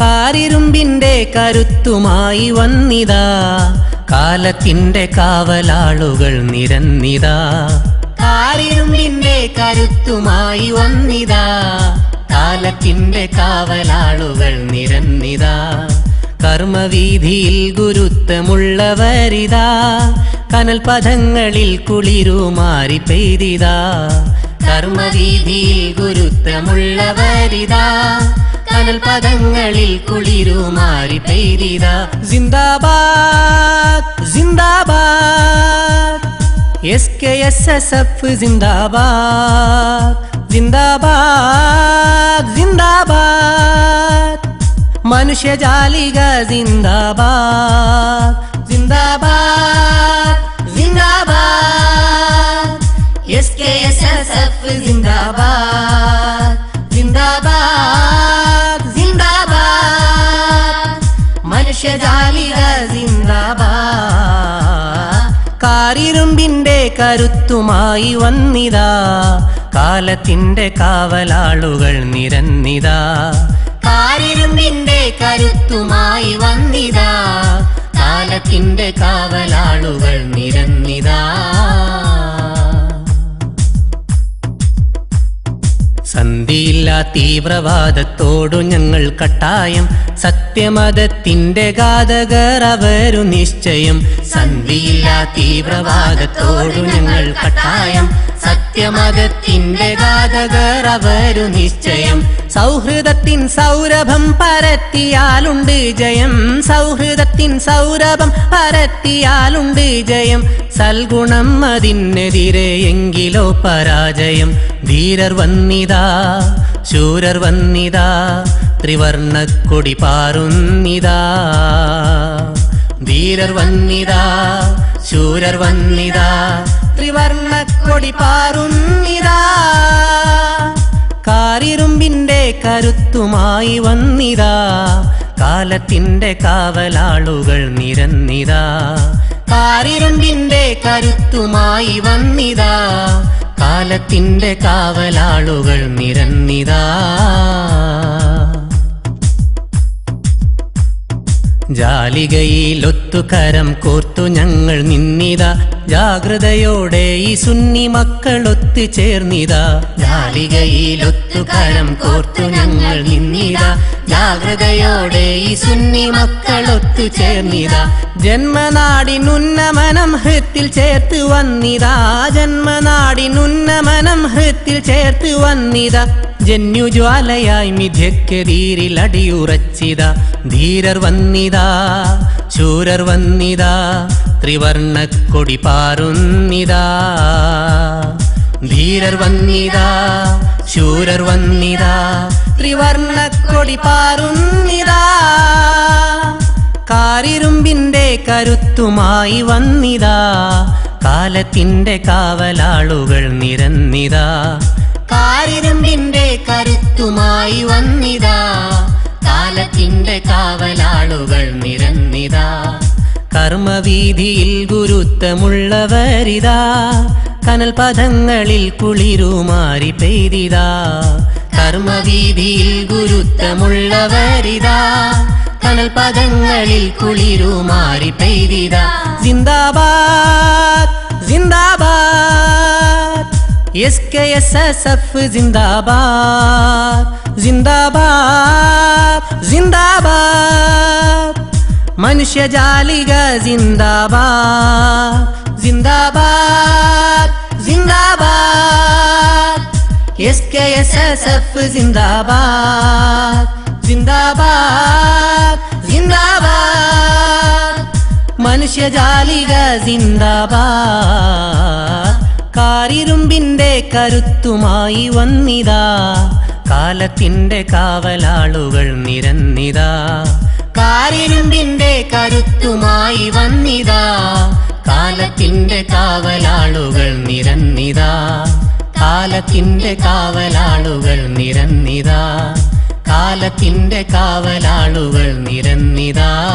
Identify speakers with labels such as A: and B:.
A: കാരിരുമ്പിന്റെ കരുത്തുമായി വന്നിതാ കാലത്തിന്റെ കാവലാളുകൾ നിരന്നിതാ. കാരിരുമ്പിന്റെ കരുത്തുമായി വന്നിതാ കാലത്തിന്റെ കാവലാളുകൾ നിരന്നിതാ. കർമ്മവീതിയിൽ ഗുരുത്വമുള്ളവരിതാ കനൽ പദങ്ങളിൽ കുളിരുമാറി പെയ്തിതാ. കർമ്മവീതിയിൽ ഗുരുത്വമുള്ളവരിതാ കനൽ പദങ്ങളിൽ കുളിരുമാറി പെയ്തിതാ. സിന്ദാബാദ് സിന്ദാബാദ് SKSSF സിന്ദാബാദ് സിന്ദാബാദ് സിന്ദാബാദ്. മനുഷ്യജാലിക സിന്ദാബാദ് സിന്ദാബാദ് സിന്ദാബാദ്. SKSSF സിന്ദാബാദ് സിന്ദാബാദ് സിന്ദാബാദ്. മനുഷ്യജാലിക സിന്ദാബാദ്. കാരിരുമ്പിന്റെ കരുത്തുമായി വന്നിതാ കാലത്തിന്റെ കാവലാളുകൾ നിരന്നിതാ. കാരിരുമ്പിന്റെ കരുത്തുമായി വന്നിതാ കാലത്തിന്റെ കാവലാളുകൾ നിരന്നിതാ. സന്ധിയില്ലാ തീവ്രവാദത്തോടു ഞങ്ങൾ കട്ടായം സത്യമതത്തിന്റെ ഘാതകർ അവരു നിശ്ചയം. സന്ധിയില്ലാ തീവ്രവാദത്തോടു ഞങ്ങൾ കട്ടായം സത്യമതത്തിന്റെ ഘാതകർ അവരു നിശ്ചയം. സൗഹൃദത്തിൻ സൗരഭം പരത്തിയാലുണ്ട് ജയം. സൗഹൃദത്തിൻ സൗരഭം പരത്തിയാലുണ്ട് ജയം. സൽഗുണം അതിനെതിരെ എങ്കിലോ പരാജയം. ധീരർ വന്നിതാ ശൂരർ വന്നിതാ ത്രിവർണ്ണക്കൊടി പാറുന്നിതാ. ധീരർ വന്നിതാ ശൂരർ വന്നിതാ ത്രിവർണ്ണക്കൊടി പാറുന്നിതാ. കാരിരുമ്പിന്റെ കരുത്തുമായി വന്നിതാ കാലത്തിന്റെ കാവലാളുകൾ നിരന്നിതാ. കാരിരുമ്പിന്റെ കരുത്തുമായി വന്നിതാ കാലത്തിന്റെ കാവലാളുകൾ നിരന്നിതാ. ജാലികയിലൊത്തുകരം കോർത്തു ഞങ്ങൾ നിന്നിതാ ജാഗ്രതയോടെ ഈ സുന്നി മക്കളൊത്തു ചേർന്നിതാ. ജാലികയിലൊത്തുകരം കോർത്തു ഞങ്ങൾ നിന്നിതാ ജാഗ്രതയോടെ ഈ സുന്നി മക്കളൊത്തു ചേർന്നിതാ. ജന്മനാടിനുന്നമനം ഹൃത്തിൽ ചേർത്ത് വന്നിതാ. ജന്മനാടിനുന്നമനം ഹൃത്തിൽ ചേർത്ത് വന്നിതാ. ജന്യുജ്വാലയായി മിഥ്യക്കെതിരിൽ അടിയുറച്ചിതാ. ധീരർ വന്നിതാ ശൂരർ വന്നിതാ ത്രിവർണ്ണക്കൊടി പാറുന്നിതാ. ധീരർ വന്നിതാ ശൂരർ വന്നിതാ ത്രിവർണ്ണക്കൊടി പാറുന്നിതാ. കാരിരുമ്പിന്റെ കരുത്തുമായി വന്നിതാ കാലത്തിന്റെ കാവലാളുകൾ നിരന്നിതാ. കാരിരുമ്പിന്റെ കരുത്തുമായി വന്നിതാ കാലത്തിന്റെ കാവലാളുകൾ നിരന്നിതാ. കർമ്മവീതിയിൽ ഗുരുത്വമുള്ളവരിതാ കനൽ പദങ്ങളിൽ കുളിരുമാറി പെയ്തിതാ. കർമ്മവീതിയിൽ ഗുരുത്വമുള്ളവരിതാ കനൽ പദങ്ങളിൽ കുളിരുമാറി പെയ്തിതാ. സിന്ദാബാദ് സിന്ദാബാദ് SKSSF സിന്ദാബാദ് സിന്ദാബാദ് സിന്ദാബാദ്. മനുഷ്യജാലിക സിന്ദാബാദ് സിന്ദാബാദ് സിന്ദാബാദ്. SKSSF സിന്ദാബാദ് സിന്ദാബാദ് സിന്ദാബാദ്. മനുഷ്യജാലിക സിന്ദാബാദ്. കാരിരുമ്പിന്റെ കരുത്തുമായി വന്നിതാ കാലത്തിന്റെ കാവലാളുകൾ നിരന്നിതാ. കാരിരുമ്പിന്റെ കരുത്തുമായി വന്നിതാ കാലത്തിന്റെ കാവലാളുകൾ നിരന്നിതാ. കാലത്തിന്റെ കാവലാളുകൾ നിരന്നിതാ കാലത്തിന്റെ കാവലാളുകൾ നിരന്നിതാ.